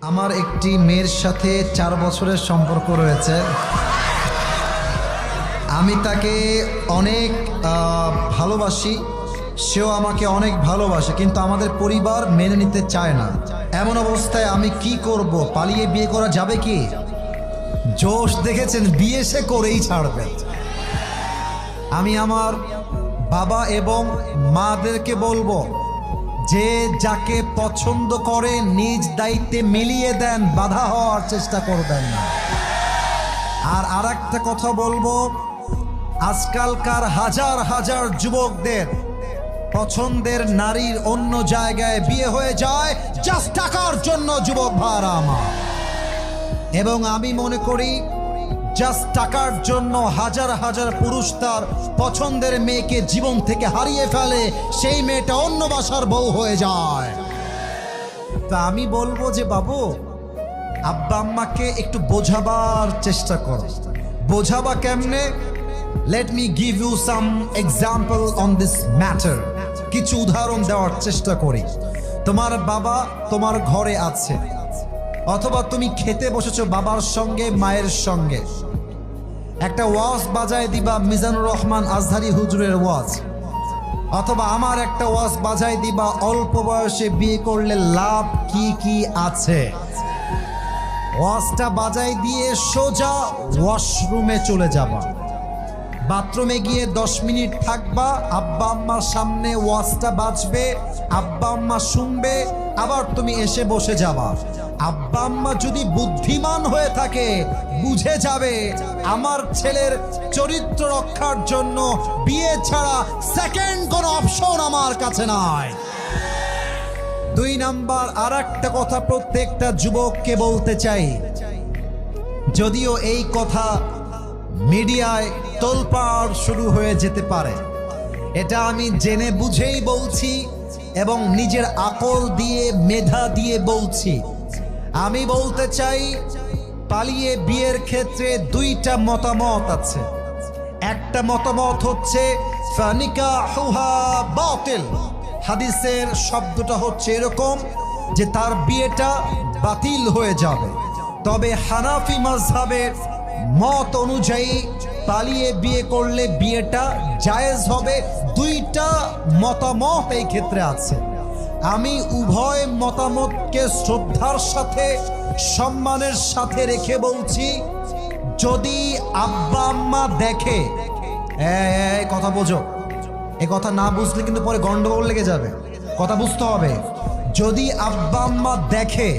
আমার একটি মেয়ের সাথে 4 বছরের সম্পর্ক রয়েছে। আমি তাকে অনেক ভালোবাসি, সেও আমাকে অনেক ভালোবাসে, কিন্তু আমাদের পরিবার মেনে নিতে চায় না। এমন অবস্থায় আমি কি করব? পালিয়ে বিয়ে করা যাবে কি? জোশ দেখেছেন, বিয়ে সে করেই ছাড়বে। আমি আমার বাবা এবং মাদেরকে বলবো যে যাকে পছন্দ করে নিজ দায়িত্বে মিলিয়ে দেন, বাধা হওয়ার চেষ্টা করবেন না। আর একটা কথা বলবো, আজকালকার হাজার হাজার যুবকদের পছন্দের নারীর অন্য জায়গায় বিয়ে হয়ে যায় জাস্ট টাকার জন্য, যুবক ভাইরা আমার। এবং আমি মনে করি জাস্ট টাকার জন্য হাজার হাজার পুরুষ তার পছন্দের মেয়েকে জীবন থেকে হারিয়ে ফেলে, সেই মেয়েটা অন্য বাসার বউ হয়ে যায়। তা আমি বলবো যে বাবু, আব্বা আম্মাকে একটু বোঝাবার চেষ্টা করো। বোঝাবা কেমনে? Let me give you some example on this matter. কিছু উদাহরণ দেওয়ার চেষ্টা করি। তোমার বাবা তোমার ঘরে আছে, অথবা তুমি খেতে বসেছো বাবার সঙ্গে মায়ের সঙ্গে, একটা ওয়াজ বাজায় দিবা মিজানুর রহমান আজহারি হুজুরের ওয়াজ, অথবা আমার একটা ওয়াজ বাজায় দিবা অল্প বয়সে বিয়ে করলে লাভ কি কি আছে। ওয়াজটা বাজাই দিয়ে সোজা ওয়াশরুমে চলে যাবা, বাথরুমে গিয়ে 10 মিনিট থাকবা, আব্বা আম্মার সামনে ওয়াজটা বাজবে, আব্বা আম্মা শুনবে, আবার তুমি এসে বসে যাবা। আব্বা আম্মা যদি বুদ্ধিমান হয়ে থাকে বুঝে যাবে আমার ছেলের চরিত্র রক্ষার জন্য বিয়ে ছাড়া সেকেন্ড কোনো অপশন আমার কাছে নাই। 2 নাম্বার, আর একটা কথা প্রত্যেকটা যুবককে বলতে চাই, যদিও এই কথা মিডিয়ায় তোলপাড় শুরু হয়ে যেতে পারে, এটা আমি জেনে বুঝেই বলছি এবং নিজের আকল দিয়ে মেধা দিয়ে বলছি। আমি বলতে চাই, পালিয়ে বিয়ের ক্ষেত্রে 2টা মতামত আছে। একটা মতামত হচ্ছে ফানিকাহুহা বাতিল। হাদিসের শব্দটা হচ্ছে এরকম যে তার বিয়েটা বাতিল হয়ে যাবে। তবে হানাফি মাযহাবের মত অনুযায়ী পালিয়ে বিয়ে করলে বিয়েটা জায়েজ হবে। 2টা মতামত এই ক্ষেত্রে আছে। আমি উভয় মতামতকে শ্রদ্ধার সাথে সম্মানের সাথে রেখে বলছি, যদি আব্বা আম্মা দেখে, কথা বোঝো, এ কথা না বুঝলে কিন্তু পরে গন্ডগোল লেগে যাবে, কথা বুঝতে হবে। যদি আব্বা আম্মা দেখে